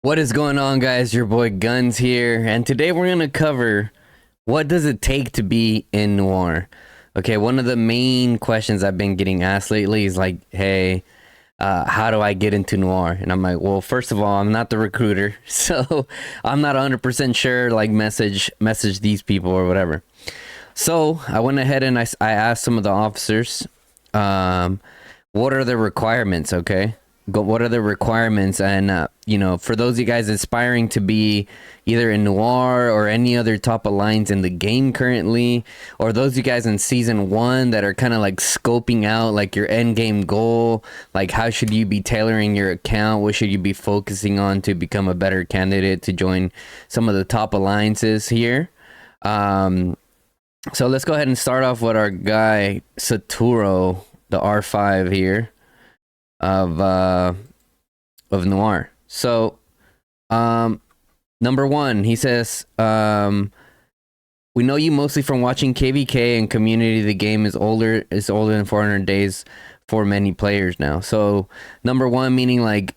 What is going on, guys? Your boy Guns here, and today we're gonna cover what does it take to be in Noir. Okay, one of the main questions I've been getting asked lately is like, "Hey, how do I get into Noir?" And I'm like, "Well, first of all, I'm not the recruiter, so I'm not 100% sure. Like, message these people or whatever." So I went ahead and I asked some of the officers, um, what are the requirements? Okay, what are the requirements? And for those of you guys aspiring to be either in Noir or any other top alliance in the game currently, or those of you guys in season one that are kind of like scoping out like your end game goal, like how should you be tailoring your account? What should you be focusing on to become a better candidate to join some of the top alliances here? So let's go ahead and start off with our guy Saturo, the R5 here of Noir. So, number one, he says, we know you mostly from watching KVK and community. The game is older than 400 days for many players now. So, number one, meaning like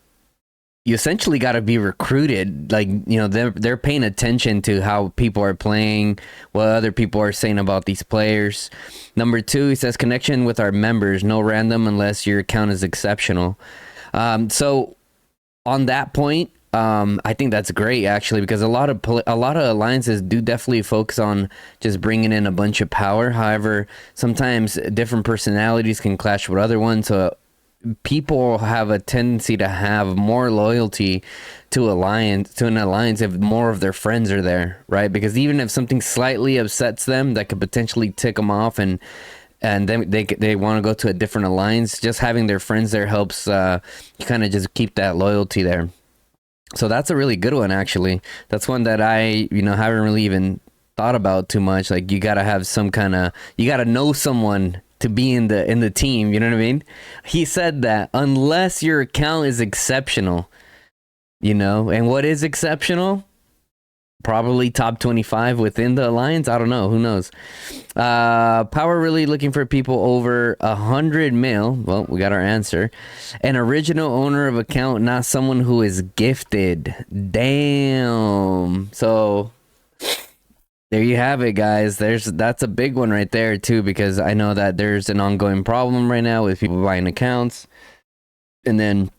you essentially got to be recruited. Like, they're paying attention to how people are playing, what other people are saying about these players. Number two, he says connection with our members, no random unless your account is exceptional. So on that point, I think that's great actually, because a lot of alliances do definitely focus on just bringing in a bunch of power. However, sometimes different personalities can clash with other ones. So people have a tendency to have more loyalty to an alliance if more of their friends are there, right? Because even if something slightly upsets them that could potentially tick them off, and then they want to go to a different alliance, just having their friends there helps kind of just keep that loyalty there. So that's a really good one actually. That's one that I haven't really even thought about too much. Like, you gotta have you gotta know someone to be in the team, you know what I mean? He said that unless your account is exceptional, and what is exceptional? Probably top 25 within the alliance. I don't know, who knows. Power really looking for people over 100 mil. Well, we got our answer. An original owner of account, not someone who is gifted. Damn. So there you have it, guys. That's a big one right there too, because I know that there's an ongoing problem right now with people buying accounts, and then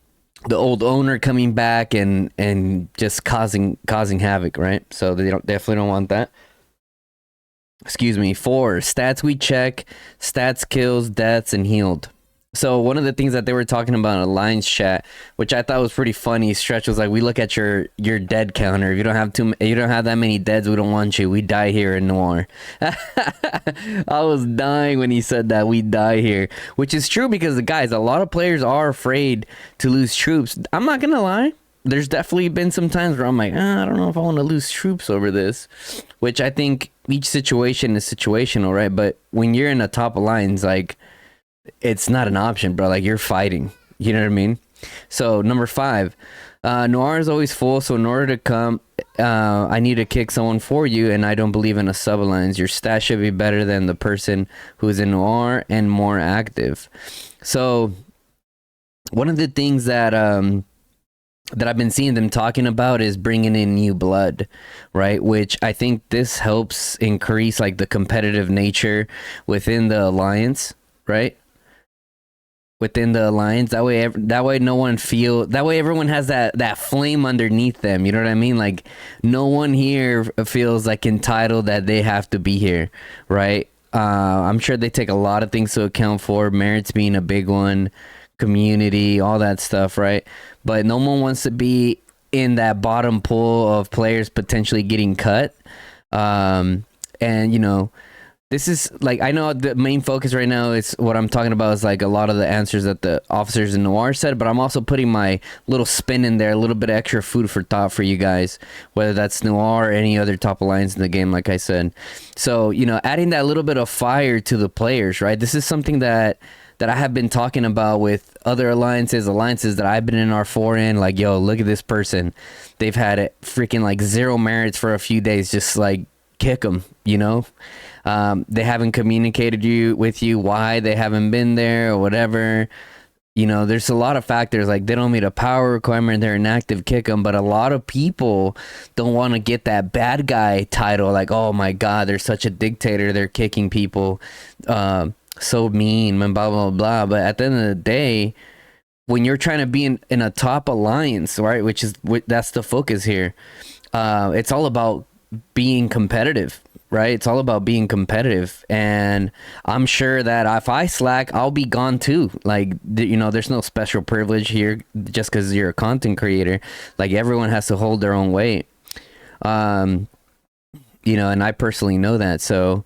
the old owner coming back and just causing havoc, right? So they definitely don't want that. Excuse me. 4, stats we check: stats, kills, deaths, and healed. So one of the things that they were talking about in Alliance chat, which I thought was pretty funny, Stretch was like, "We look at your dead counter. If you don't have that many deads, we don't want you. We die here in Noir." I was dying when he said that, "We die here," which is true, because guys, a lot of players are afraid to lose troops. I'm not gonna lie. There's definitely been some times where I'm like, I don't know if I want to lose troops over this, which I think each situation is situational, right? But when you're in a top alliance, like, it's not an option, bro. Like, you're fighting. You know what I mean? So number 5, Noir is always full. So in order to come, I need to kick someone for you, and I don't believe in a sub alliance. Your stat should be better than the person who's in Noir and more active. So one of the things that I've been seeing them talking about is bringing in new blood, right? Which I think this helps increase like the competitive nature within the alliance, right? Within the alliance, that way everyone has that flame underneath them, you know what I mean? Like, no one here feels like entitled that they have to be here, right? I'm sure they take a lot of things to account for, merits being a big one, community, all that stuff, right? But no one wants to be in that bottom pool of players potentially getting cut. And this is like, I know the main focus right now is what I'm talking about is like a lot of the answers that the officers in Noir said, but I'm also putting my little spin in there, a little bit of extra food for thought for you guys, whether that's Noir or any other top alliance in the game, like I said. So, adding that little bit of fire to the players, right? This is something that I have been talking about with other alliances that I've been in R4 in. Like, yo, look at this person. They've had it freaking like 0 merits for a few days. Just like, kick them, they haven't communicated with you why they haven't been there or whatever. you know, there's a lot of factors, like they don't meet a power requirement, they're inactive, kick them. But a lot of people don't want to get that bad guy title, like, oh my god, they're such a dictator, they're kicking people, so mean and blah blah blah. But at the end of the day, when you're trying to be in a top alliance, right, which is that's the focus here, it's all about being competitive, right? It's all about being competitive. And I'm sure that if I slack, I'll be gone too. Like, you know, there's no special privilege here just because you're a content creator. Like, everyone has to hold their own weight. You know, and I personally know that. So,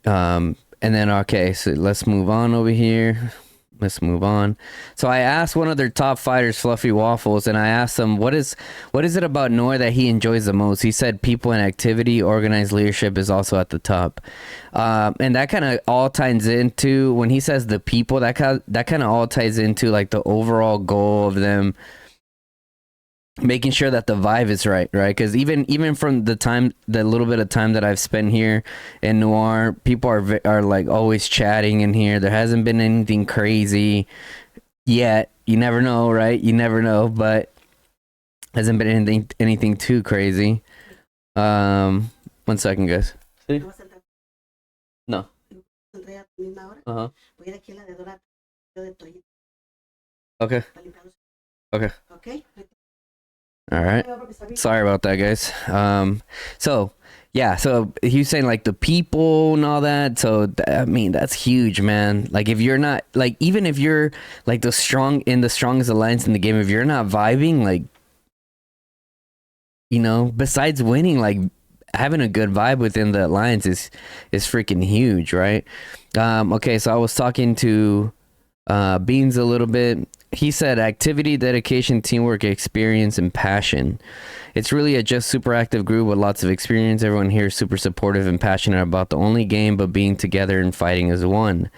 and then, okay, so let's move on over here. Let's move on. So I asked one of their top fighters, Fluffy Waffles, and I asked him, what is it about Noir that he enjoys the most? He said people and activity, organized leadership is also at the top. And that kind of all ties into, when he says the people, that kind of all ties into like the overall goal of them making sure that the vibe is right, because even from the little bit of time that I've spent here in Noir, people are like always chatting in here. There hasn't been anything crazy yet. You never know, right? You never know, but hasn't been anything too crazy. 1 second, guys. ¿Sí? No. Uh-huh. Okay. Okay. All right. Sorry about that, guys. So yeah, so he's saying like the people and all that. So I mean, that's huge, man. Like, if you're not, like, even if you're like the strongest alliance in the game, if you're not vibing, like, you know, besides winning, like, having a good vibe within the alliance is freaking huge, right? Okay, so I was talking to Beans a little bit. He said activity, dedication, teamwork, experience, and passion. It's really a just super active group with lots of experience. Everyone here is super supportive and passionate about the only game, but being together and fighting as one.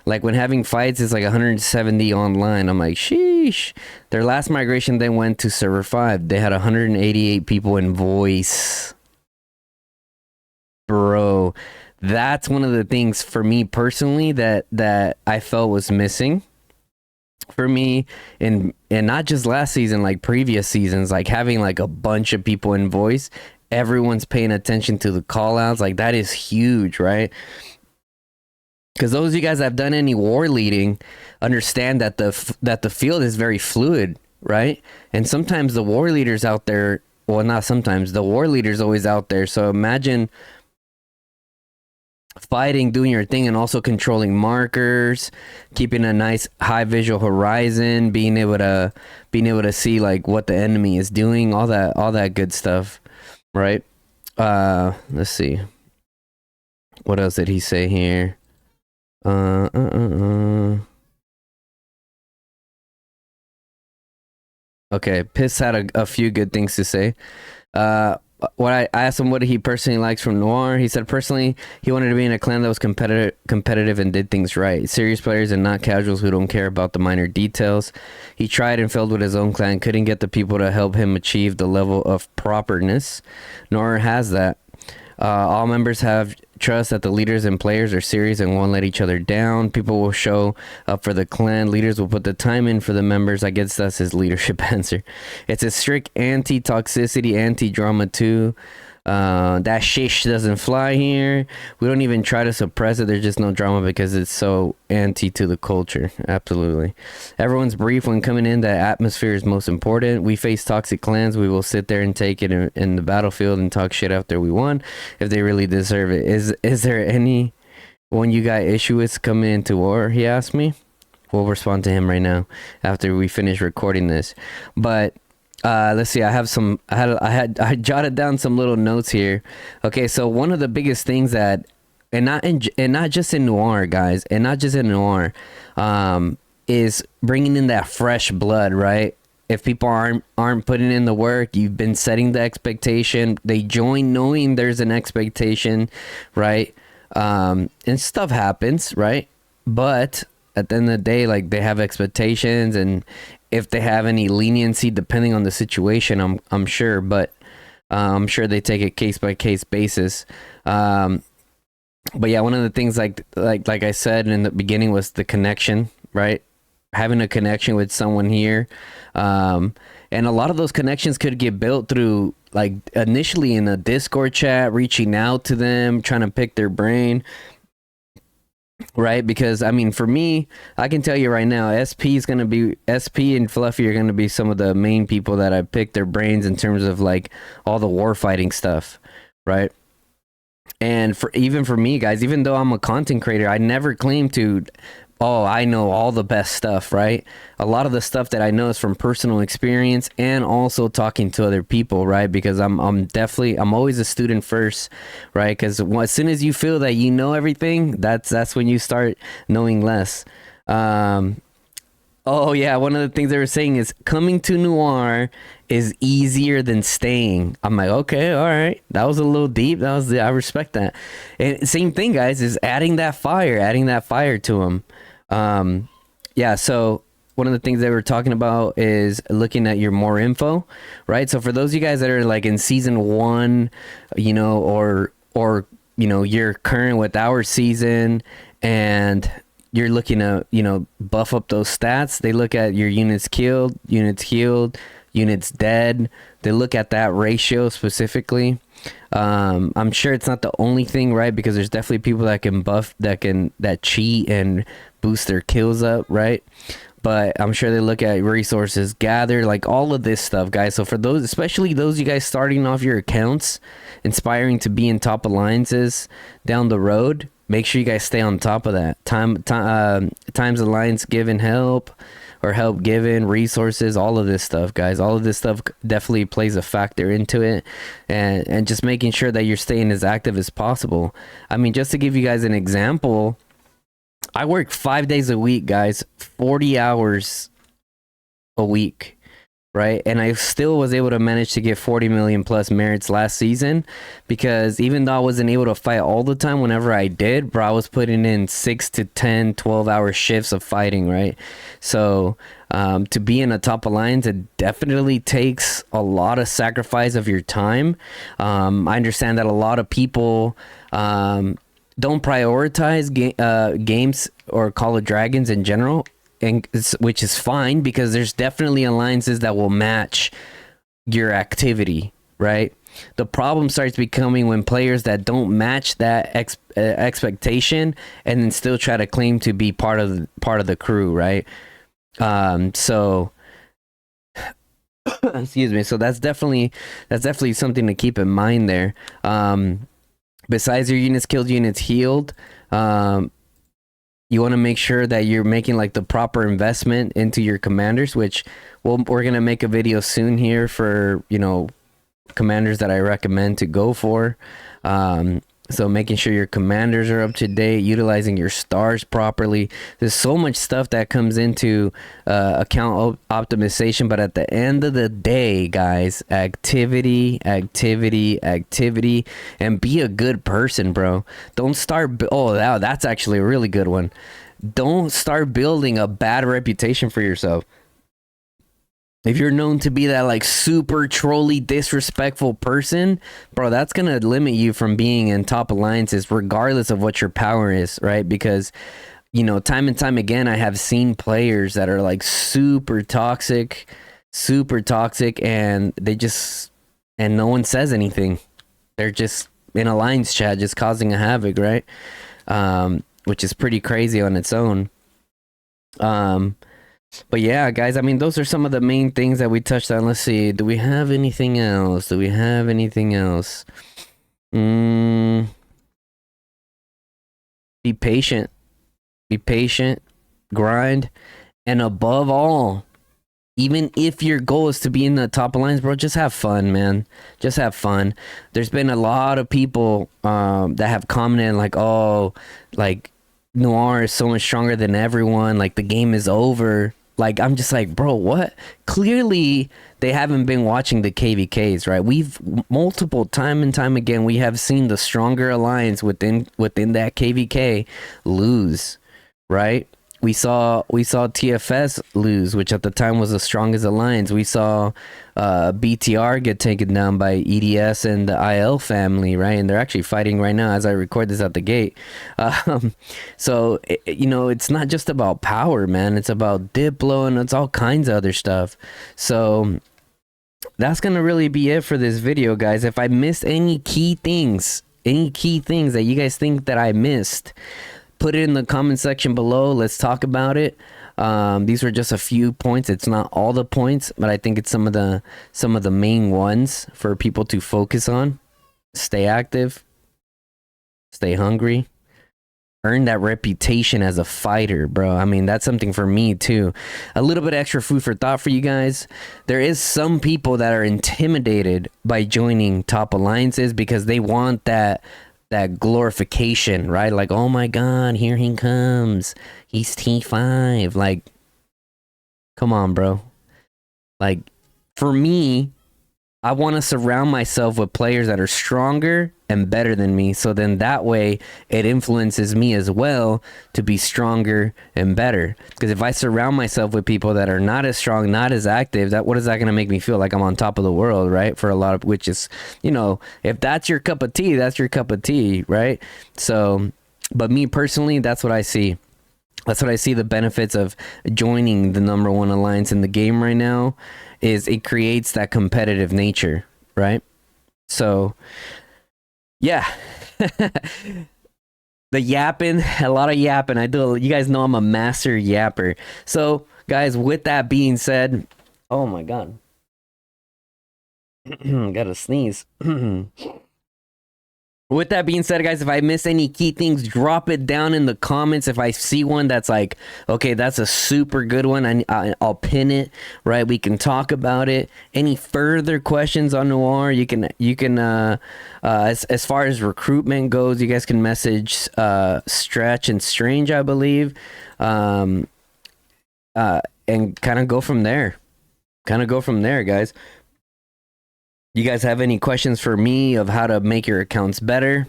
Like, when having fights is like 170 online. I'm like, sheesh. Their last migration, they went to server 5. They had 188 people in voice. Bro, that's one of the things for me personally that I felt was missing for me, and not just last season, like previous seasons, like having like a bunch of people in voice, everyone's paying attention to the call outs, like that is huge, right? Because those of you guys that have done any war leading understand that the field is very fluid, right? And sometimes the war leaders out there, well, not sometimes, the war leader's always out there. So imagine fighting, doing your thing, and also controlling markers, keeping a nice high visual horizon, being able to see like what the enemy is doing, all that good stuff, right? Let's see, what else did he say here? Okay, Piss had a few good things to say. What I asked him what he personally likes from Noir. He said personally he wanted to be in a clan that was competitive and did things right. Serious players and not casuals who don't care about the minor details. He tried and failed with his own clan, couldn't get the people to help him achieve the level of properness. Noir has that. All members have trust that the leaders and players are serious and won't let each other down. People will show up for the clan. Leaders will put the time in for the members. I guess that's his leadership answer. It's a strict anti-toxicity, anti-drama too. That shish doesn't fly here. We don't even try to suppress it. There's just no drama because it's so anti to the culture. Absolutely. Everyone's brief when coming in. That atmosphere is most important. We face toxic clans. We will sit there and take it in the battlefield and talk shit after we won if they really deserve it. Is there any one you got issue with coming into war? He asked me. We'll respond to him right now after we finish recording this. But let's see. I jotted down some little notes here. Okay, so one of the biggest things that, and not just in Noir, guys, and not just in Noir, is bringing in that fresh blood, right? If people aren't putting in the work, you've been setting the expectation. They join knowing there's an expectation, right? And stuff happens, right? But at the end of the day, like, they have expectations, and if they have any leniency depending on the situation, I'm sure, but I'm sure they take it case by case basis. But yeah, one of the things like I said in the beginning was the connection, right? having a connection with someone here. And a lot of those connections could get built through, like, initially in a Discord chat, reaching out to them, trying to pick their brain, right? Because I mean, for me, I can tell you right now, SP and Fluffy are gonna be some of the main people that I pick their brains in terms of like all the war fighting stuff, right? And for me, guys, even though I'm a content creator, I never claim to, oh, I know all the best stuff, right? A lot of the stuff that I know is from personal experience and also talking to other people, right? Because I'm always a student first, right? Because as soon as you feel that you know everything, that's when you start knowing less. Oh yeah, one of the things they were saying is coming to Noir is easier than staying. I'm like, okay, all right, that was a little deep. I respect that. And same thing, guys, is adding that fire to them. Yeah, so one of the things they were talking about is looking at your more info, right? So for those of you guys that are like in season 1, you know, or you know, you're current with our season and you're looking to, you know, buff up those stats. They look at your units killed, units healed, units dead. They look at that ratio specifically. I'm sure it's not the only thing, right? Because there's definitely people that can buff, that cheat and boost their kills up, right? But I'm sure they look at resources gathered, like all of this stuff, guys. So for those, especially those you guys starting off your accounts, inspiring to be in top alliances down the road, make sure you guys stay on top of that. Times alliance given help or help given, resources, all of this stuff, guys. All of this stuff definitely plays a factor into it, and just making sure that you're staying as active as possible. I mean, just to give you guys an example, I work 5 days a week, guys, 40 hours a week, right? And I still was able to manage to get 40 million plus merits last season, because even though I wasn't able to fight all the time, whenever I did, bro, I was putting in 6 to 10, 12-hour shifts of fighting, right? So to be in a top alliance, it definitely takes a lot of sacrifice of your time. I understand that a lot of people don't prioritize games or Call of Dragons in general, and which is fine, because there's definitely alliances that will match your activity, right? The problem starts becoming when players that don't match that expectation and then still try to claim to be part of the crew, right? So excuse me. So that's definitely something to keep in mind there. Besides your units killed, units healed, you want to make sure that you're making like the proper investment into your commanders, which we're going to make a video soon here for, you know, commanders that I recommend to go for. So making sure your commanders are up to date, utilizing your stars properly. There's so much stuff that comes into account optimization, but at the end of the day, guys, activity, and be a good person, bro. Don't start. That's actually a really good one. Don't start building a bad reputation for yourself. If you're known to be that like super trolly, disrespectful person, bro, that's going to limit you from being in top alliances regardless of what your power is, right? Because, you know, time and time again, I have seen players that are like super toxic, and and no one says anything. They're just in alliance chat, just causing a havoc, right? Which is pretty crazy on its own. But yeah, guys, I mean, those are some of the main things that we touched on. Let's see. Do we have anything else? Be patient. Grind. And above all, even if your goal is to be in the top alliance, bro, just have fun, man. Just have fun. There's been a lot of people that have commented like, oh, like, Noir is so much stronger than everyone. Like, the game is over. Like, I'm just like, bro, what? Clearly, they haven't been watching the KVKs, right? We've multiple time and time again, we have seen the stronger alliance within that KVK lose, right? we saw TFS lose, which at the time was the strongest alliance. We saw BTR get taken down by EDS and the IL family, right? And they're actually fighting right now as I record this at the gate. So you know, it's not just about power, man. It's about Diplo and it's all kinds of other stuff. So that's gonna really be it for this video, guys. If I missed any key things that you guys think that I missed, put it in the comment section below. Let's talk about it. These were just a few points. It's not all the points, but I think it's some of the main ones for people to focus on. Stay active, stay hungry, earn that reputation as a fighter, bro. I mean, that's something for me too. A little bit extra food for thought for you guys. There is some people that are intimidated by joining top alliances because they want that glorification, right? Like, oh my god, here he comes, he's T5. Like, come on, bro. Like, for me, I want to surround myself with players that are stronger and better than me, so then that way it influences me as well to be stronger and better. Because if I surround myself with people that are not as strong, not as active, what is that going to make me feel? Like I'm on top of the world, right? For a lot of, which is, you know, if that's your cup of tea, that's your cup of tea, right? So, but me personally, that's what I see. That's what I see the benefits of joining the #1 alliance in the game right now, is it creates that competitive nature, right? So, yeah. The yapping, a lot of yapping. You guys know I'm a master yapper. So, guys, with that being said, oh my god. Gotta sneeze. With that being said, guys, if I miss any key things, drop it down in the comments. If I see one that's like, okay, that's a super good one, I'll pin it, right? We can talk about it. Any further questions on Noir, you can as far as recruitment goes, you guys can message Stretch and Strange, I believe, and kind of go from there. Guys. You guys have any questions for me of how to make your accounts better?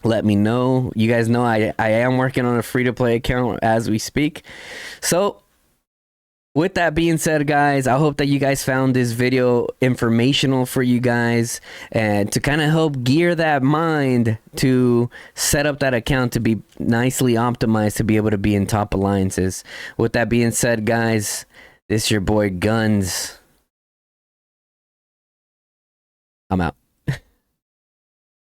Let me know. You guys know I am working on a free-to-play account as we speak. So, with that being said, guys, I hope that you guys found this video informational for you guys and to kind of help gear that mind to set up that account to be nicely optimized to be able to be in top alliances. With that being said, guys, this is your boy Guns. I'm out.